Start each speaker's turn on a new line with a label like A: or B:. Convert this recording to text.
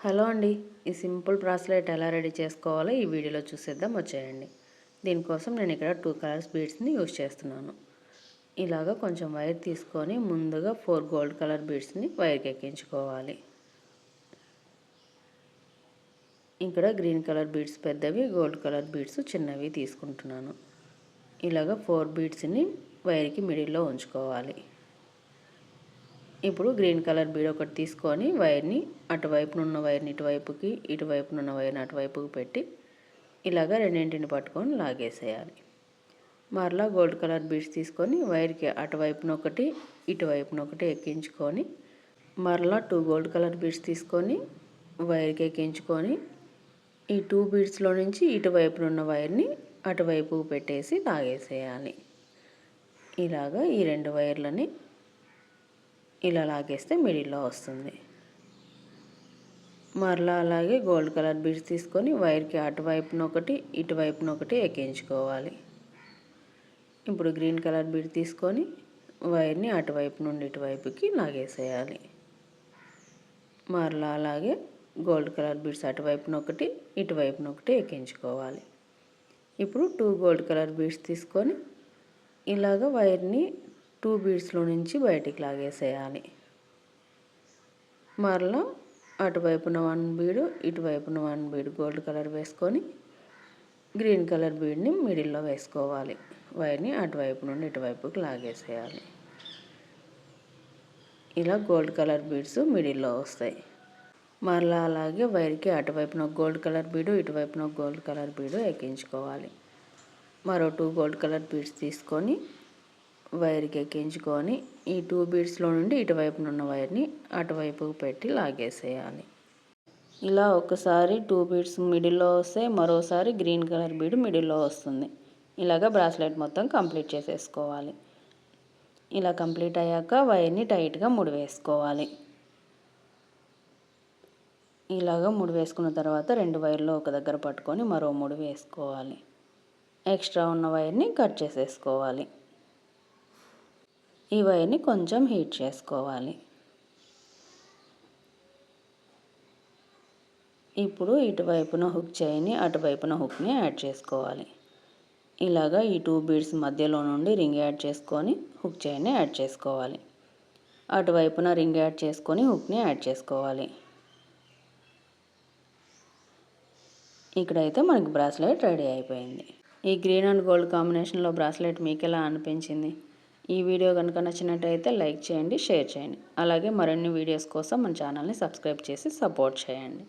A: Hello అండి, ఈ simple bracelet ఎలా రెడీ చేసుకోవాలో ఈ వీడియోలో చూసేద్దాం, వచ్చేయండి. దీనికోసం నేను ఇక్కడ 2 కలర్స్ బీడ్స్ని యూజ్ చేస్తున్నాను. ఇలాగా కొంచెం వైర్ తీసుకొని ముందుగా 4 గోల్డ్ కలర్ బీడ్స్ని వైర్కి ఎక్కించుకోవాలి. ఇక్కడ గ్రీన్ కలర్ బీడ్స్ పెద్దవి, గోల్డ్ కలర్ బీడ్స్ చిన్నవి తీసుకుంటున్నాను. ఇలాగా 4 బీడ్స్ని వైర్కి మిడిల్లో ఉంచుకోవాలి. ఇప్పుడు గ్రీన్ కలర్ బీడ్ ఒకటి తీసుకొని వైర్ని అటువైపునున్న వైర్ని ఇటువైపుకి, ఇటువైపునున్న వైర్ని అటువైపుకి పెట్టి ఇలాగ రెండింటిని పట్టుకొని లాగేసేయాలి. మరలా గోల్డ్ కలర్ బీడ్స్ తీసుకొని వైర్కి అటువైపున ఒకటి, ఇటువైపున ఒకటి ఎక్కించుకొని మరలా 2 గోల్డ్ కలర్ బీడ్స్ తీసుకొని వైర్కి ఎక్కించుకొని ఈ 2 బీడ్స్లో నుంచి ఇటువైపునున్న వైర్ని అటువైపుకు పెట్టేసి లాగేసేయాలి. ఇలాగా ఈ 2 వైర్లని ఇలా లాగేస్తే మిడిల్లో వస్తుంది. మరలా అలాగే గోల్డ్ కలర్ బీడ్స్ తీసుకొని వైర్కి అటువైపున ఒకటి, ఇటువైపున ఒకటి ఎక్కించుకోవాలి. ఇప్పుడు గ్రీన్ కలర్ బీడ్ తీసుకొని వైర్ని అటువైపు నుండి ఇటువైపుకి లాగేసేయాలి. మరలా అలాగే గోల్డ్ కలర్ బీడ్స్ అటువైపున ఒకటి, ఇటువైపున ఒకటి ఎక్కించుకోవాలి. ఇప్పుడు 2 గోల్డ్ కలర్ బీడ్స్ తీసుకొని ఇలాగ వైర్ని 2 బీడ్స్లో నుంచి బయటికి లాగేసేయాలి. మరలా అటువైపున 1 బీడు, ఇటువైపున 1 బీడు గోల్డ్ కలర్ వేసుకొని గ్రీన్ కలర్ బీడ్ని మిడిల్లో వేసుకోవాలి. వైర్ని అటువైపు నుండి ఇటువైపుకి లాగేసేయాలి. ఇలా గోల్డ్ కలర్ బీడ్స్ మిడిల్లో వస్తాయి. మరలా అలాగే వైర్కి అటువైపున గోల్డ్ కలర్ బీడు, ఇటువైపున గోల్డ్ కలర్ బీడు ఎక్కించుకోవాలి. మరో 2 గోల్డ్ కలర్ బీడ్స్ తీసుకొని వైర్కి ఎక్కించుకొని ఈ 2 బీడ్స్లో నుండి ఇటువైపునున్న వైర్ని అటువైపుకు పెట్టి లాగేసేయాలి. ఇలా ఒకసారి 2 బీడ్స్ మిడిల్లో వస్తే మరోసారి గ్రీన్ కలర్ బీడ్ మిడిల్లో వస్తుంది. ఇలాగ బ్రాస్లెట్ మొత్తం కంప్లీట్ చేసేసుకోవాలి. ఇలా కంప్లీట్ అయ్యాక వైర్ని టైట్గా ముడివేసుకోవాలి. ఇలాగ ముడి వేసుకున్న తర్వాత 2 వైర్లు ఒక దగ్గర పట్టుకొని మరో ముడి వేసుకోవాలి. ఎక్స్ట్రా ఉన్న వైర్ని కట్ చేసేసుకోవాలి. ఈ వైర్ని కొంచెం హీట్ చేసుకోవాలి. ఇప్పుడు ఇటువైపున హుక్ చేయని అటువైపున హుక్ని యాడ్ చేసుకోవాలి. ఇలాగా ఈ 2 బీడ్స్ మధ్యలో నుండి రింగ్ యాడ్ చేసుకొని హుక్ చేయని యాడ్ చేసుకోవాలి. అటువైపున రింగ్ యాడ్ చేసుకొని హుక్ని యాడ్ చేసుకోవాలి. ఇక్కడైతే మనకి బ్రాస్లెట్ రెడీ అయిపోయింది. ఈ గ్రీన్ అండ్ గోల్డ్ కాంబినేషన్లో బ్రాస్లెట్ మీకు ఎలా అనిపించింది? ఈ వీడియో కనుక నచ్చినట్టయితే లైక్ చేయండి, షేర్ చేయండి. అలాగే మరిన్ని వీడియోస్ కోసం మన ఛానల్ని సబ్స్క్రైబ్ చేసి సపోర్ట్ చేయండి.